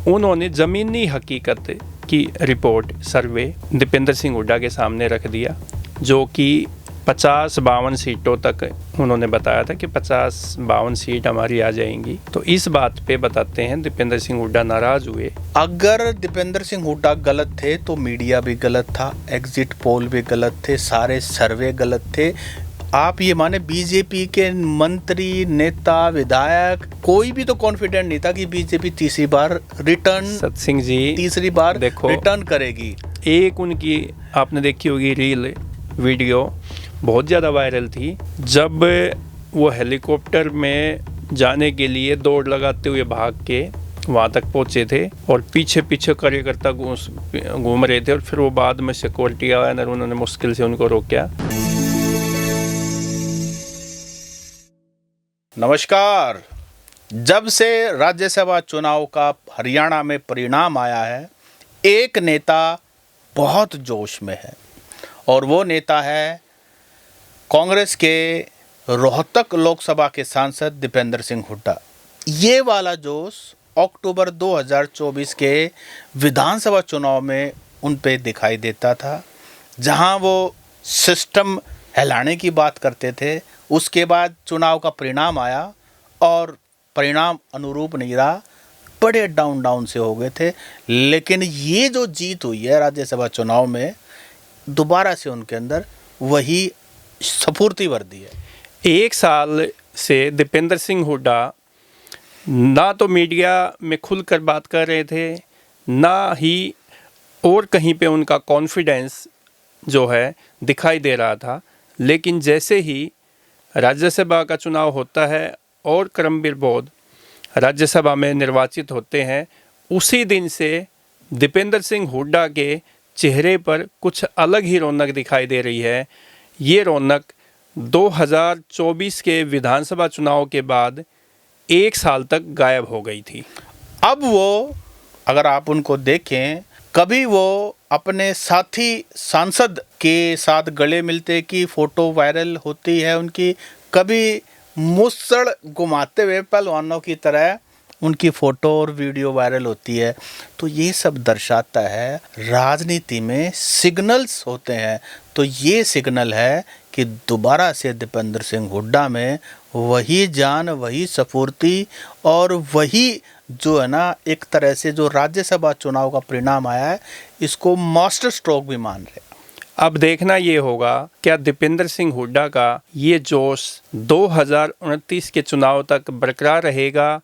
उन्होंने ज़मीनी हकीकत की रिपोर्ट सर्वे दीपेंद्र सिंह हुड्डा के सामने रख दिया, जो कि 50-52 सीटों तक उन्होंने बताया था कि 50-52 सीट हमारी आ जाएंगी। तो इस बात पे बताते हैं दीपेंद्र सिंह हुड्डा नाराज हुए। अगर दीपेंद्र सिंह हुड्डा गलत थे तो मीडिया भी गलत था, एग्जिट पोल भी गलत थे, सारे सर्वे गलत थे। आप ये माने बीजेपी के मंत्री, नेता, विधायक कोई भी तो कॉन्फिडेंट नहीं था कि बीजेपी तीसरी बार सत्सिंह जी तीसरी बार देखो रिटर्न करेगी। एक उनकी आपने देखी होगी रील वीडियो बहुत ज़्यादा वायरल थी, जब वो हेलीकॉप्टर में जाने के लिए दौड़ लगाते हुए भाग के वहाँ तक पहुँचे थे और पीछे पीछे कार्यकर्ता घूम रहे थे और फिर वो बाद में सिक्योरिटी आया और उन्होंने मुश्किल से उनको रोका। नमस्कार। जब से राज्यसभा चुनाव का हरियाणा में परिणाम आया है, एक नेता बहुत जोश में है और वो नेता है कांग्रेस के रोहतक लोकसभा के सांसद दीपेंद्र सिंह हुड्डा। ये वाला जोश अक्टूबर 2024 के विधानसभा चुनाव में उन पे दिखाई देता था, जहां वो सिस्टम हिलाने की बात करते थे। उसके बाद चुनाव का परिणाम आया और परिणाम अनुरूप नहीं रहा, बड़े डाउन से हो गए थे। लेकिन ये जो जीत हुई है राज्यसभा चुनाव में, दोबारा से उनके अंदर वही स्फूर्ति वर्दी है। एक साल से दीपेंद्र सिंह हुड्डा ना तो मीडिया में खुलकर बात कर रहे थे, ना ही और कहीं पे उनका कॉन्फिडेंस जो है दिखाई दे रहा था। लेकिन जैसे ही राज्यसभा का चुनाव होता है और करमबीर बौद्ध राज्यसभा में निर्वाचित होते हैं, उसी दिन से दीपेंद्र सिंह हुड्डा के चेहरे पर कुछ अलग ही रौनक दिखाई दे रही है। ये रौनक 2024 के विधानसभा चुनाव के बाद एक साल तक गायब हो गई थी। अब वो, अगर आप उनको देखें, कभी वो अपने साथी सांसद के साथ गले मिलते की फोटो वायरल होती है उनकी, कभी मुसड़ घुमाते हुए पहलवानों की तरह उनकी फ़ोटो और वीडियो वायरल होती है। तो ये सब दर्शाता है राजनीति में सिग्नल्स होते हैं। तो ये सिग्नल है कि दोबारा से दीपेंद्र सिंह हुड्डा में वही जान, वही स्फूर्ति और वही जो है ना, एक तरह से जो राज्यसभा चुनाव का परिणाम आया है, इसको मास्टर स्ट्रोक भी मान रहे। अब देखना ये होगा क्या दीपेंद्र सिंह हुड्डा का ये जोश 2029 के चुनाव तक बरकरार रहेगा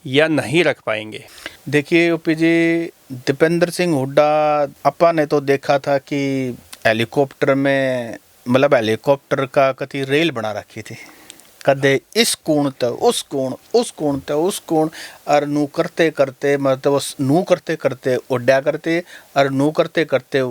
या नहीं रख पाएंगे। देखिए यूपी जी, दीपेंद्र सिंह हुड्डा अपन ने तो देखा था कि हेलीकॉप्टर में, मतलब हेलीकॉप्टर का कति रेल बना रखी थी, कदे इस कोण ते उस कोण, उस कोण ते उस कोण, और नू करते करते, मतलब नू करते करते उड्या करते और नू करते करते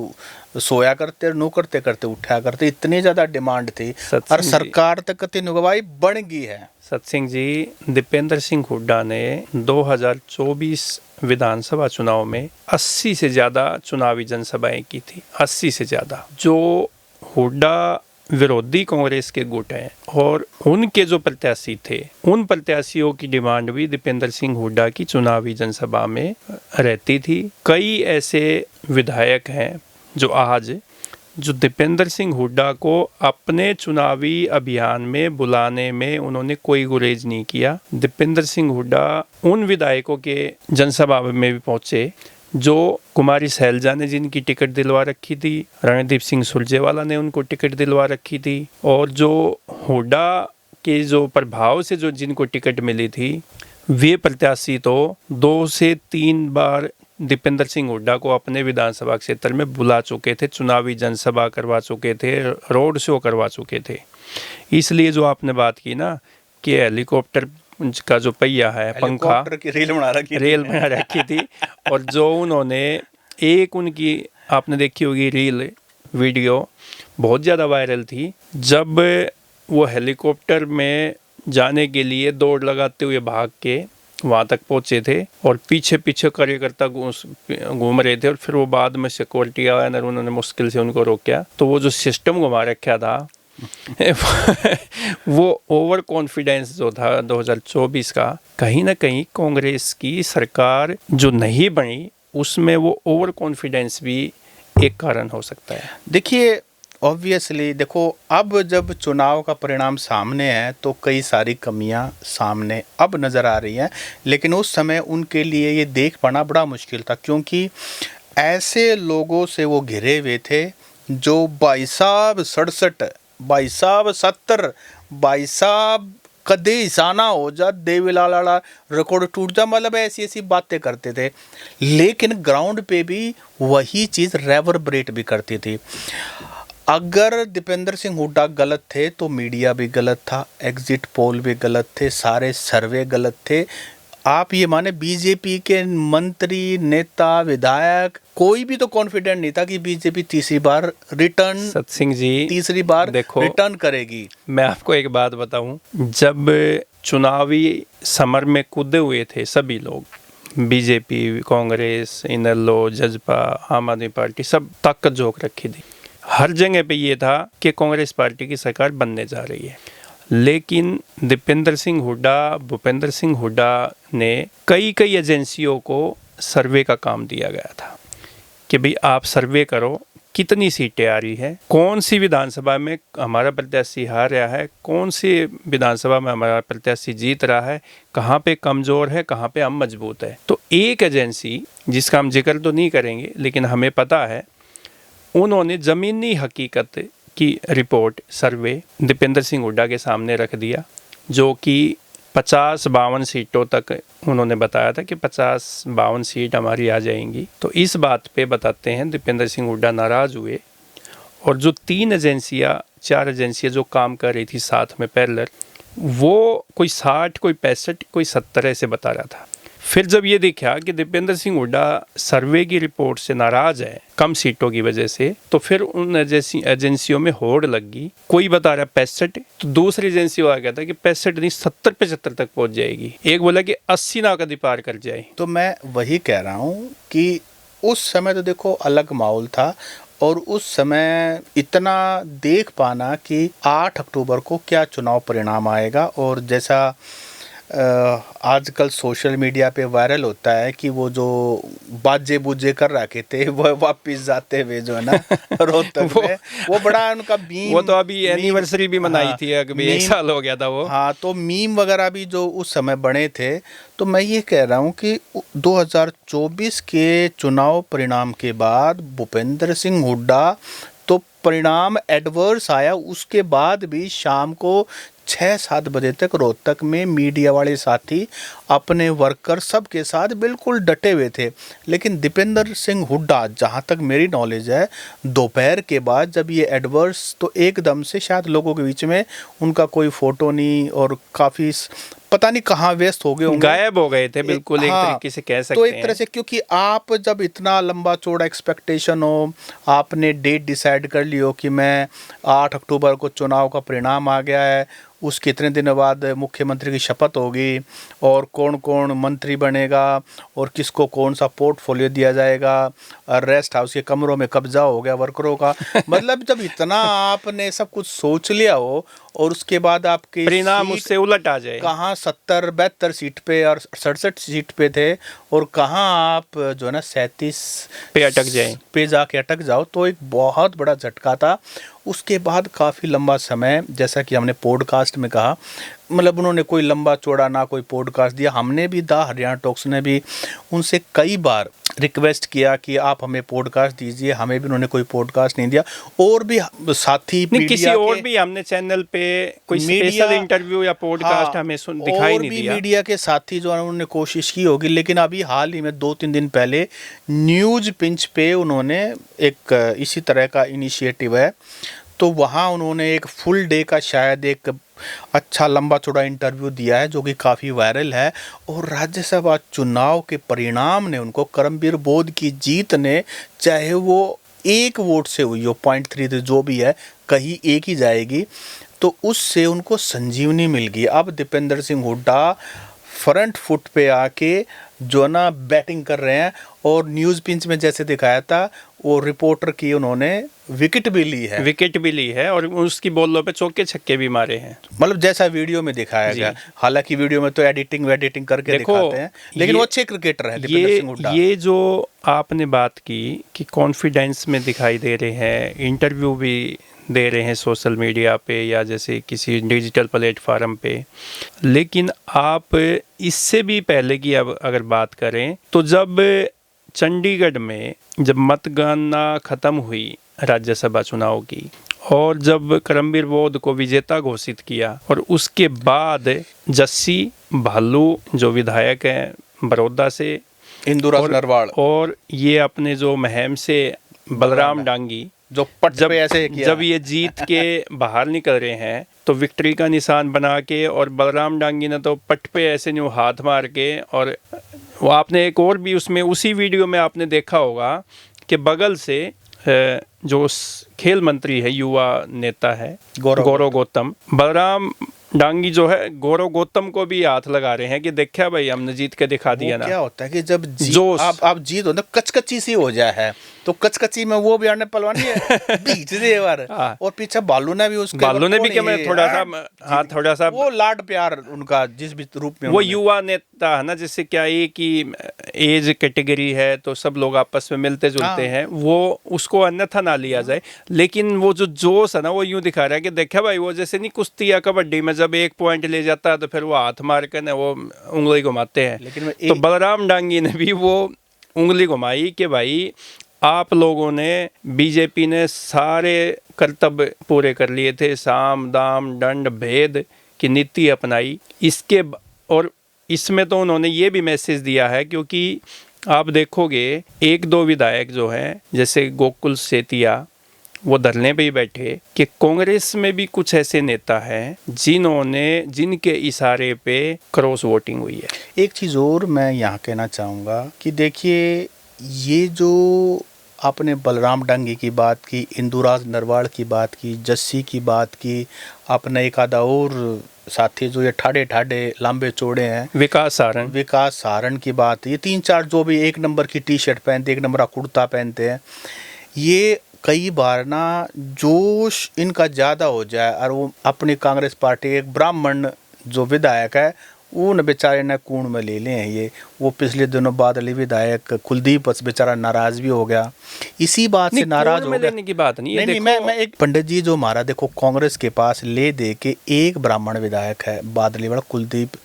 सोया करते, नू करते करते उठा करते। इतनी ज़्यादा डिमांड थी और सरकार तक कति नुगवाई बन गई है। सत्सिंह जी, दीपेंद्र सिंह हुड्डा ने 2024 विधानसभा चुनाव में 80 से ज़्यादा चुनावी जनसभाएं की थी, 80 से ज़्यादा। जो हुड्डा विरोधी कांग्रेस के गुट हैं और उनके जो प्रत्याशी थे, उन प्रत्याशियों की डिमांड भी दीपेंद्र सिंह हुड्डा की चुनावी जनसभा में रहती थी। कई ऐसे विधायक हैं जो दीपेंद्र सिंह हुड्डा को अपने चुनावी अभियान में बुलाने में उन्होंने कोई गुरेज नहीं किया। दीपेंद्र सिंह हुड्डा उन विधायकों के जनसभा में भी पहुंचे जो कुमारी सैलजा ने जिनकी टिकट दिलवा रखी थी, रणदीप सिंह सुरजेवाला ने उनको टिकट दिलवा रखी थी, और जो हुड्डा के जो प्रभाव से जो जिनको टिकट मिली थी, वे प्रत्याशी तो 2 से 3 बार दीपेंद्र सिंह हुड्डा को अपने विधानसभा क्षेत्र में बुला चुके थे, चुनावी जनसभा करवा चुके थे, रोड शो करवा चुके थे। इसलिए जो आपने बात की ना कि हेलीकॉप्टर का जो पहिया है, पंखा की रेल बना रखी थी और जो उन्होंने, एक उनकी आपने देखी होगी रील वीडियो बहुत ज़्यादा वायरल थी, जब वो हेलीकॉप्टर में जाने के लिए दौड़ लगाते हुए भाग के वहाँ तक पहुँचे थे और पीछे पीछे कार्यकर्ता घूम रहे थे और फिर वो बाद में सिक्योरिटी आया और उन्होंने मुश्किल से उनको रोका। तो वो जो सिस्टम घुमा रखा था वो ओवर कॉन्फिडेंस जो था 2024 का, कहीं ना कहीं कांग्रेस की सरकार जो नहीं बनी उसमें वो ओवर कॉन्फिडेंस भी एक कारण हो सकता है। देखिए ऑब्वियसली देखो, अब जब चुनाव का परिणाम सामने है तो कई सारी कमियां सामने अब नज़र आ रही हैं, लेकिन उस समय उनके लिए ये देख पाना बड़ा मुश्किल था, क्योंकि ऐसे लोगों से वो घिरे हुए थे जो भाई साहब 67, भाई साहब 70, भाई साहब कदे ईसाना हो जा, देवीलाल वाला रिकॉर्ड टूट जा, मतलब ऐसी ऐसी बातें करते थे, लेकिन ग्राउंड पे भी वही चीज़ रेवरबरेट भी करती थी। अगर दीपेंद्र सिंह हुड्डा गलत थे तो मीडिया भी गलत था, एग्जिट पोल भी गलत थे, सारे सर्वे गलत थे। आप ये माने बीजेपी के मंत्री, नेता, विधायक कोई भी तो कॉन्फिडेंट नहीं था कि बीजेपी तीसरी बार रिटर्न, सतसिंह जी तीसरी बार देखो, रिटर्न करेगी। मैं आपको एक बात बताऊं, जब चुनावी समर में कूदे हुए थे सभी लोग, बीजेपी, कांग्रेस, इनेलो, जजपा, आम आदमी पार्टी, सब ताकत झोंक रखी थी। हर जगह पे ये था कि कांग्रेस पार्टी की सरकार बनने जा रही है, लेकिन दीपेंद्र सिंह हुड्डा, भूपेंद्र सिंह हुड्डा ने कई एजेंसियों को सर्वे का काम दिया गया था कि भाई आप सर्वे करो कितनी सीटें आ रही है, कौन सी विधानसभा में हमारा प्रत्याशी हार रहा है, कौन सी विधानसभा में हमारा प्रत्याशी जीत रहा है, कहाँ पे कमज़ोर है, कहाँ पे हम मजबूत है। तो एक एजेंसी जिसका हम जिक्र तो नहीं करेंगे लेकिन हमें पता है, उन्होंने ज़मीनी हकीकत की रिपोर्ट, सर्वे दीपेंद्र सिंह हुड्डा के सामने रख दिया, जो कि 50-52 सीटों तक उन्होंने बताया था कि 50-52 सीट हमारी आ जाएंगी। तो इस बात पे बताते हैं दीपेंद्र सिंह हुड्डा नाराज़ हुए, और जो 4 एजेंसियाँ जो काम कर रही थी साथ में पैरेलल, वो कोई 60, कोई 65, कोई 70 ऐसे बता रहा था। फिर जब ये देखा कि दीपेंद्र सिंह हुड्डा सर्वे की रिपोर्ट से नाराज है कम सीटों की वजह से, तो फिर उन एजेंसियों में होड़ लग गई। कोई बता रहा 65, तो दूसरी एजेंसी आ गया था कि 65 नहीं 70-75 तक पहुंच जाएगी, एक बोला कि 80 ना कभी पार कर जाए। तो मैं वही कह रहा हूँ कि उस समय तो देखो अलग माहौल था, और उस समय इतना देख पाना कि 8 अक्टूबर को क्या चुनाव परिणाम आएगा, और जैसा आजकल सोशल मीडिया पे वायरल होता है कि वो जो बाजे बूजे कर रखे थे वो वापिस जाते हुए जो है ना रोहतक में, वो बड़ा उनका मीम, वो तो अभी एनिवर्सरी भी मनाई थी, अभी 1 साल हो गया था वो। हाँ, तो मीम वगैरह भी जो उस समय बने थे। तो मैं ये कह रहा हूँ कि 2024 के चुनाव परिणाम के बाद भूपेंद्र सिंह हुड्डा तो परिणाम एडवर्स आया, उसके बाद भी शाम को 6-7 बजे तक रोहतक में मीडिया वाले साथी अपने वर्कर सब के साथ बिल्कुल डटे हुए थे। लेकिन दीपेंद्र सिंह हुड्डा, जहाँ तक मेरी नॉलेज है, दोपहर के बाद जब ये एडवर्स, तो एकदम से शायद लोगों के बीच में उनका कोई फोटो नहीं, और काफ़ी पता नहीं कहाँ व्यस्त हो गए होंगे, गायब हो गए थे बिल्कुल। एक तरीके से कह सकते हैं। तो एक तरह से, क्योंकि आप जब इतना लंबा चौड़ा एक्सपेक्टेशन हो, आपने डेट डिसाइड कर ली हो कि मैं 8 अक्टूबर को चुनाव का परिणाम आ गया है, उस कितने दिनों बाद मुख्यमंत्री की शपथ होगी, और कौन कौन मंत्री बनेगा, और किसको कौन सा पोर्टफोलियो दिया जाएगा, रेस्ट हाउस के कमरों में कब्जा हो गया वर्करों का, मतलब जब इतना आपने सब कुछ सोच लिया हो, और उसके बाद आपके परिणाम उससे उलट आ जाए, कहाँ 70-72 सीट पे और 67 सीट पे थे, और कहाँ आप जो है ना 37 पे अटक जाए, पे जाके अटक जाओ, तो एक बहुत बड़ा झटका था। उसके बाद काफ़ी लंबा समय, जैसा कि हमने पॉडकास्ट में कहा, मतलब उन्होंने कोई लंबा चौड़ा ना कोई पॉडकास्ट दिया। हमने भी द हरियाणा टॉक्स ने भी उनसे कई बार रिक्वेस्ट किया कि आप हमें पॉडकास्ट दीजिए, हमें भी उन्होंने कोई पॉडकास्ट नहीं दिया। और भी साथी किसी और भी हमने चैनल पे कोई स्पेशल इंटरव्यू या पॉडकास्ट हमें दिखाई नहीं दिया। मीडिया के साथी जो उन्होंने कोशिश की होगी, लेकिन अभी हाल ही में 2-3 दिन पहले न्यूज पिंच पे उन्होंने एक इसी तरह का इनिशिएटिव है, तो वहाँ उन्होंने एक फुल डे का शायद एक अच्छा लंबा चौड़ा इंटरव्यू दिया है, जो कि काफ़ी वायरल है। और राज्यसभा चुनाव के परिणाम ने उनको, करमबीर बोध की जीत ने, चाहे वो 1 वोट से हुई हो, 0.3 जो भी है, कहीं एक ही जाएगी, तो उससे उनको संजीवनी मिल गई। अब दीपेंद्र सिंह हुड्डा फ्रंट फुट पे आके जो ना बैटिंग कर रहे हैं, और न्यूज़ पिंच में जैसे दिखाया था वो रिपोर्टर की उन्होंने विकेट भी ली है, विकेट भी ली है और उसकी बॉलों पे चौके छक्के भी मारे हैं। मतलब जैसा वीडियो में दिखाया जी। गया। हालांकि वीडियो में तो एडिटिंग करके देखो, दिखाते हैं, लेकिन ये- वो अच्छे क्रिकेटर हैं दीपेंद्र सिंह हुड्डा। ये जो आपने बात की कि कॉन्फिडेंस में दिखाई दे रहे हैं, इंटरव्यू भी दे रहे हैं सोशल मीडिया पे या जैसे किसी डिजिटल प्लेटफार्म पे, लेकिन आप इससे भी पहले की अब अगर बात करें तो जब चंडीगढ़ में जब मतगणना खत्म हुई राज्यसभा चुनाव की और जब करमबीर बौद्ध को विजेता घोषित किया और उसके बाद जस्सी भालू जो विधायक हैं बड़ौदा से, इंदुराज नरवाल, और ये अपने जो महम से बलराम डांगी, जो पट पे ऐसे किया, जब ये जीत के बाहर निकल रहे हैं तो विक्ट्री का निशान बना के, और बलराम डांगी ने तो पट पे ऐसे न्यू हाथ मार के, और वो आपने एक और भी उसमें उसी वीडियो में आपने देखा होगा कि बगल से जो खेल मंत्री है, युवा नेता है गौरव गौतम, बलराम डांगी जो है गौरव गौतम को भी हाथ लगा रहे हैं कि देखा भाई हमने जीत के दिखा दिया ना। क्या होता है कि जब जोश, आप जीत हो ना कचकची सी हो जाए है, तो कचकची में वो भी आने पलवानी है बीच दे बार, और पीछे बालू ने भी क्या मैं थोड़ा सा, हाँ थोड़ा सा वो लाड प्यार उनका जिस भी रूप में, वो युवा नेता है ना, जिससे क्या एक ही एज कैटेगरी है तो सब लोग आपस में मिलते जुलते हैं, वो उसको अन्यथा ना लिया जाए, लेकिन वो जो जोश है ना वो यूं दिखा रहा है कि देखा भाई वो जैसे नहीं कुश्ती या कबड्डी में जब एक पॉइंट ले जाता है तो फिर वो हाथ मार कर ना वो उंगली घुमाते हैं, लेकिन तो बलराम डांगी ने भी वो उंगली घुमाई कि भाई आप लोगों ने, बीजेपी ने सारे कर्तव्य पूरे कर लिए थे, साम दाम दंड भेद की नीति अपनाई इसके, और इसमें तो उन्होंने ये भी मैसेज दिया है, क्योंकि आप देखोगे एक दो विधायक जो हैं जैसे गोकुल सेतिया वो धरने पे ही बैठे कि कांग्रेस में भी कुछ ऐसे नेता हैं जिनके इशारे पे क्रॉस वोटिंग हुई है। एक चीज़ और मैं यहाँ कहना चाहूँगा कि देखिए, ये जो आपने बलराम डांगी की बात की, इंदुराज नरवाल की बात की, जस्सी की बात की, आपने एक आधा और साथी जो ये ठाडे ठाडे लंबे चौड़े हैं, विकास सारण की बात, ये 3-4 जो भी एक नंबर की टी शर्ट पहनते, एक नंबर का कुर्ता पहनते हैं, ये कई बार ना जोश इनका ज़्यादा हो जाए और वो अपनी कांग्रेस पार्टी, एक ब्राह्मण जो विधायक है उन बेचारे ने कूण में ले लें ये, वो पिछले दिनों बादली विधायक कुलदीप बेचारा नाराज भी हो गया, इसी बात से नाराज हो गया। लेने की बात नहीं है, नहीं, मैं एक पंडित जी जो हमारा देखो कांग्रेस के पास ले दे के एक ब्राह्मण विधायक है बादली वाला कुलदीप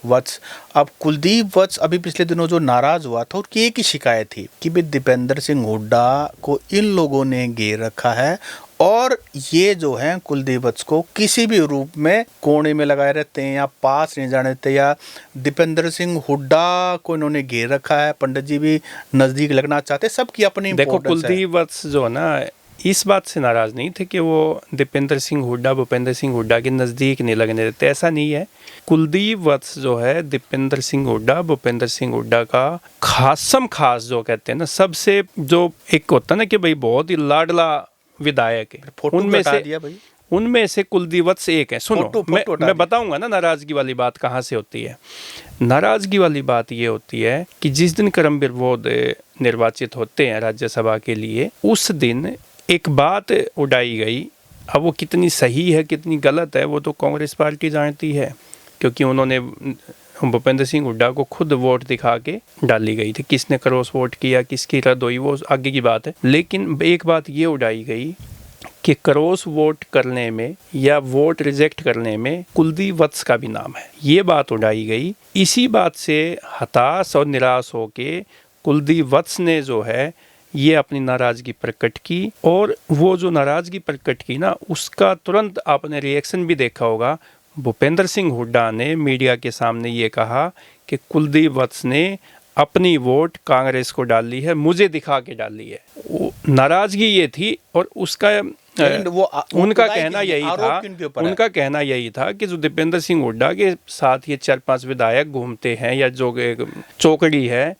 वत्स। अब कुलदीप वत्स अभी पिछले दिनों जो नाराज हुआ था उसकी एक ही शिकायत थी कि भाई दीपेंद्र सिंह हुड्डा को इन लोगों ने घेर रखा है और ये जो है कुलदीप वत्स को किसी भी रूप में कोने में लगाए रहते हैं या पास नहीं जाने देते, या दीपेंद्र सिंह हुड्डा को इन्होंने घेर रखा है। पंडित जी भी नजदीक लगना चाहते, सबकी अपनी देखो कुलदीप वत्स जो है ना इस बात से नाराज नहीं थे कि वो दीपेंद्र सिंह हुड्डा भूपेंद्र सिंह हुड्डा के नज़दीक नहीं लगने देते, ऐसा नहीं है। कुलदीप वत्स जो है दीपेंद्र सिंह हुड्डा भूपेंद्र सिंह हुड्डा का खासम खास जो कहते हैं ना, सबसे जो एक होता है ना कि भाई बहुत ही लाडला विधायक है, उनमें से कुलदीप वत्स एक है। सुनो मैं बताऊंगा ना नाराजगी वाली बात कहाँ से होती है। नाराजगी वाली बात ये होती है कि जिस दिन करमबीर बौद्ध निर्वाचित होते हैं राज्यसभा के लिए, उस दिन एक बात उड़ाई गई। अब वो कितनी सही है कितनी गलत है वो तो कांग्रेस पार्टी जानती है, क्योंकि उन्होंने भूपेंद्र सिंह हुड्डा को खुद वोट दिखा के डाली गई थी। किसने क्रॉस वोट किया, किसकी रद्द हुई, वो आगे की बात है। लेकिन एक बात ये उड़ाई गई कि क्रॉस वोट करने में या वोट रिजेक्ट करने में कुलदीप वत्स का भी नाम है, ये बात उड़ाई गई। इसी बात से हताश और निराश होके कुलदीप वत्स ने जो है ये अपनी नाराज़गी प्रकट की, और वो जो नाराज़गी प्रकट की ना उसका तुरंत आपने रिएक्शन भी देखा होगा। भूपेंद्र सिंह हुड्डा ने मीडिया के सामने ये कहा कि कुलदीप वत्स ने अपनी वोट कांग्रेस को डाली है, मुझे दिखा के डाली है। नाराज़गी ये थी, और उसका उनका कहना यही था कि जो दीपेंद्र सिंह हुड्डा के साथ ये 4-5 विधायक घूमते हैं या जो चौकड़ी है,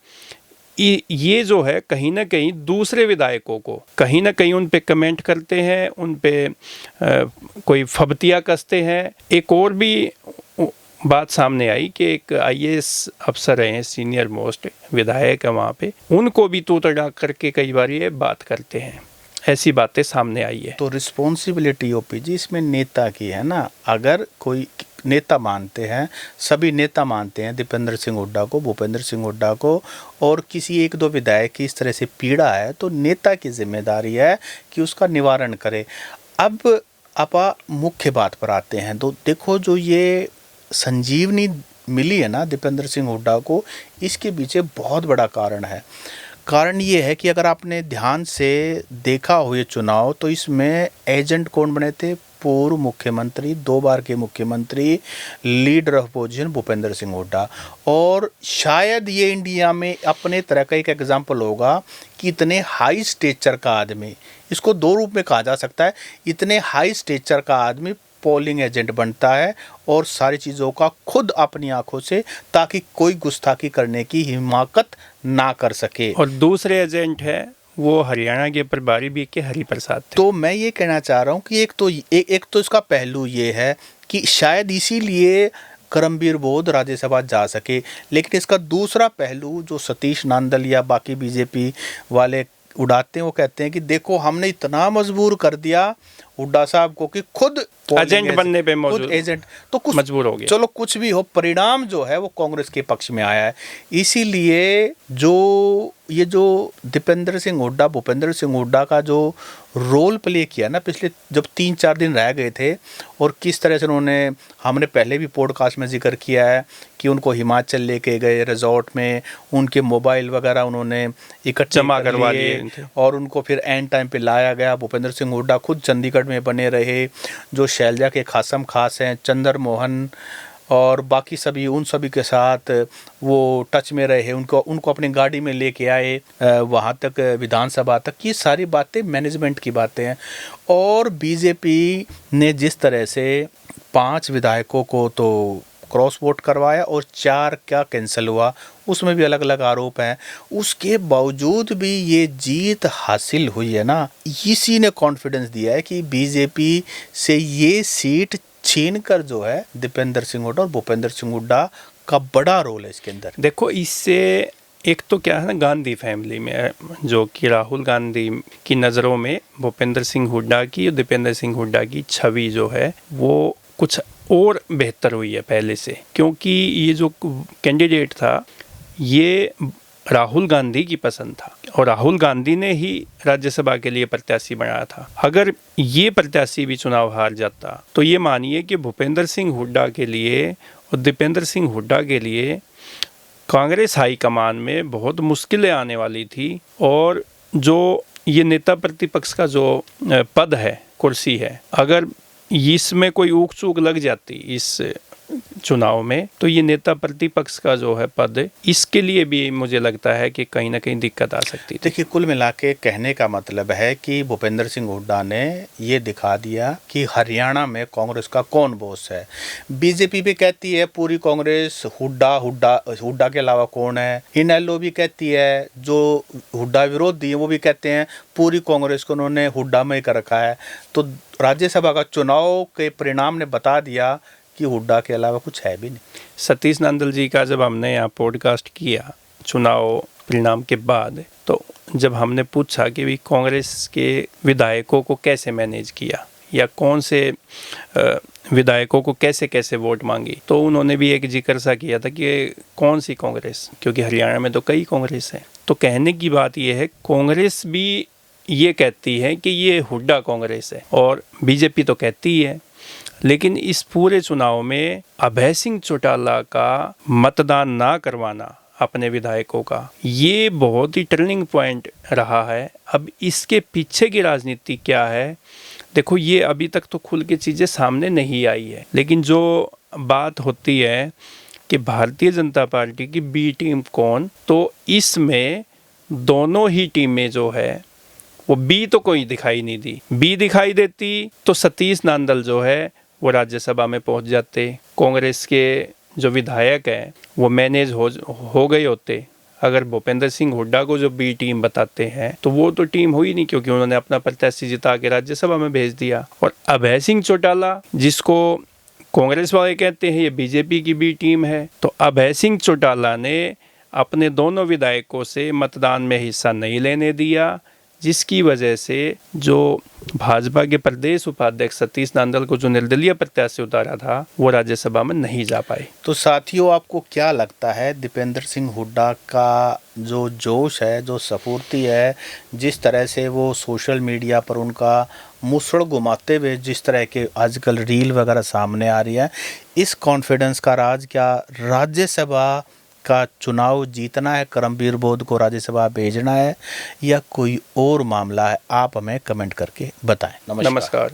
ये जो है कहीं ना कहीं दूसरे विधायकों को कहीं ना कहीं उन पे कमेंट करते हैं, उन पे कोई फबतिया कसते हैं। एक और भी बात सामने आई कि एक आईएएस अफसर हैं, सीनियर मोस्ट विधायक है वहाँ पे, उनको भी तू तड़ा करके कई बार ये बात करते हैं, ऐसी बातें सामने आई है। तो रिस्पॉन्सिबिलिटी ओपी जी इसमें नेता की है ना। अगर कोई नेता मानते हैं, सभी नेता मानते हैं दीपेंद्र सिंह हुड्डा को, भूपेंद्र सिंह हुड्डा को, और किसी एक दो विधायक की इस तरह से पीड़ा है, तो नेता की जिम्मेदारी है कि उसका निवारण करे। अब आपा मुख्य बात पर आते हैं। तो देखो, जो ये संजीवनी मिली है ना दीपेंद्र सिंह हुड्डा को, इसके पीछे बहुत बड़ा कारण है। कारण ये है कि अगर आपने ध्यान से देखा हो ये चुनाव, तो इसमें एजेंट कौन बने थे? पूर्व मुख्यमंत्री, 2 बार के मुख्यमंत्री, leader of position Bhupendra Singh Hooda. और शायद ये इंडिया में अपने तरह का एक एग्जाम्पल होगा कि इतने हाई स्टेचर का आदमी, इसको 2 रूप में कहा जा सकता है, इतने हाई स्टेचर का आदमी पोलिंग एजेंट बनता है और सारी चीज़ों का खुद अपनी आंखों से, ताकि कोई गुस्ताखी करने की हिमाकत ना कर सके। और दूसरे एजेंट है वो हरियाणा के प्रभारी भी के हरिप्रसाद थे। तो मैं ये कहना चाह रहा हूँ कि एक तो इसका पहलू ये है कि शायद इसीलिए करमबीर बोध राज्यसभा जा सके। लेकिन इसका दूसरा पहलू जो सतीश नांदल या बाकी बीजेपी वाले उड़ाते हैं, वो कहते हैं कि देखो हमने इतना मजबूर कर दिया हुड्डा साहब को कि खुद एजेंट बनने पे खुद एजेंट, तो कुछ मजबूर हो गया। चलो कुछ भी हो, परिणाम जो है वो कांग्रेस के पक्ष में आया है। इसीलिए जो दीपेंद्र सिंह हुड्डा, भूपेंद्र सिंह हुड्डा का जो रोल प्ले किया ना पिछले जब 3-4 दिन रह गए थे, और किस तरह से उन्होंने, हमने पहले भी पॉडकास्ट में जिक्र किया है कि उनको हिमाचल लेके गए रिजॉर्ट में, उनके मोबाइल वगैरह उन्होंने इकट्ठे जमा करवा लिए और उनको फिर एंड टाइम पे लाया गया। भूपेंद्र सिंह हुड्डा खुद चंडीगढ़ में बने रहे, जो शैलजा के खासम खास हैं, चंद्र मोहन और बाकी सभी, उन सभी के साथ वो टच में रहे, उनको अपनी गाड़ी में लेके आए वहाँ तक, विधानसभा तक। ये सारी बातें मैनेजमेंट की बातें हैं। और बीजेपी ने जिस तरह से 5 विधायकों को तो क्रॉस वोट करवाया और 4 क्या कैंसिल हुआ, उसमें भी अलग अलग आरोप हैं, उसके बावजूद भी ये जीत हासिल हुई है ना, इसी ने कॉन्फिडेंस दिया है कि बीजेपी से ये सीट छीन कर जो है दीपेंद्र सिंह हुड्डा और भूपेंद्र सिंह हुड्डा का बड़ा रोल है इसके अंदर। देखो, इससे एक तो क्या है ना, गांधी फैमिली में जो कि राहुल गांधी की नज़रों में भूपेंद्र सिंह हुड्डा की और दीपेंद्र सिंह हुड्डा की छवि जो है वो कुछ और बेहतर हुई है पहले से, क्योंकि ये जो कैंडिडेट था ये राहुल गांधी की पसंद था और राहुल गांधी ने ही राज्यसभा के लिए प्रत्याशी बनाया था। अगर ये प्रत्याशी भी चुनाव हार जाता तो ये मानिए कि भूपेंद्र सिंह हुड्डा के लिए और दीपेंद्र सिंह हुड्डा के लिए कांग्रेस हाईकमान में बहुत मुश्किलें आने वाली थी। और जो ये नेता प्रतिपक्ष का जो पद है, कुर्सी है, अगर इसमें कोई ऊक चूक लग जाती इस चुनाव में, तो ये नेता प्रतिपक्ष का जो है पद, इसके लिए भी मुझे लगता है कि कहीं ना कहीं दिक्कत आ सकती थी। देखिए, कुल मिला के कहने का मतलब है कि भूपेंद्र सिंह हुड्डा ने ये दिखा दिया कि हरियाणा में कांग्रेस का कौन बॉस है। बीजेपी भी कहती है पूरी कांग्रेस हुड्डा के अलावा कौन है। इनेलो भी कहती है, जो हुड्डा विरोधी है वो भी कहते हैं पूरी कांग्रेस को उन्होंने हुड्डा में ही कर रखा है। तो राज्यसभा का चुनाव के परिणाम ने बता दिया कि हुड्डा के अलावा कुछ है भी नहीं। सतीश नांदल जी का जब हमने यहाँ पॉडकास्ट किया चुनाव परिणाम के बाद, तो जब हमने पूछा कि भी कांग्रेस के विधायकों को कैसे मैनेज किया या कौन से विधायकों को कैसे कैसे वोट मांगी, तो उन्होंने भी एक जिक्र सा किया था कि कौन सी कांग्रेस, क्योंकि हरियाणा में तो कई कांग्रेस हैं। तो कहने की बात यह है, कांग्रेस भी ये कहती है कि ये हुड्डा कांग्रेस है और बीजेपी तो कहती है। लेकिन इस पूरे चुनाव में अभय सिंह चौटाला का मतदान ना करवाना अपने विधायकों का, ये बहुत ही टर्निंग पॉइंट रहा है। अब इसके पीछे की राजनीति क्या है, देखो ये अभी तक तो खुल के चीज़ें सामने नहीं आई है, लेकिन जो बात होती है कि भारतीय जनता पार्टी की बी टीम कौन, तो इसमें दोनों ही टीमें जो है वो बी तो कोई दिखाई नहीं दी। बी दिखाई देती तो सतीश नांदल जो है वो राज्यसभा में पहुंच जाते, कांग्रेस के जो विधायक हैं वो मैनेज हो गए होते। अगर भूपेंद्र सिंह हुड्डा को जो बी टीम बताते हैं तो वो तो टीम हुई नहीं, क्योंकि उन्होंने अपना प्रत्याशी जिता के राज्यसभा में भेज दिया। और अभय सिंह चौटाला, जिसको कांग्रेस वाले कहते हैं ये बीजेपी की बी टीम है। तो अभय सिंह चौटाला ने अपने दोनों विधायकों से मतदान में हिस्सा नहीं लेने दिया, जिसकी वजह से जो भाजपा के प्रदेश उपाध्यक्ष सतीश नांदल को जो निर्दलीय प्रत्याशी उतारा था वो राज्यसभा में नहीं जा पाए। तो साथियों, आपको क्या लगता है दीपेंद्र सिंह हुड्डा का जो जोश है, जो स्फूर्ति है, जिस तरह से वो सोशल मीडिया पर उनका मुसड़ घुमाते हुए जिस तरह के आजकल रील वगैरह सामने आ रही है, इस कॉन्फिडेंस का राज क्या राज्यसभा का चुनाव जीतना है, करमबीर बोध को राज्यसभा भेजना है, या कोई और मामला है? आप हमें कमेंट करके बताएं। नमस्कार। नमस्कार।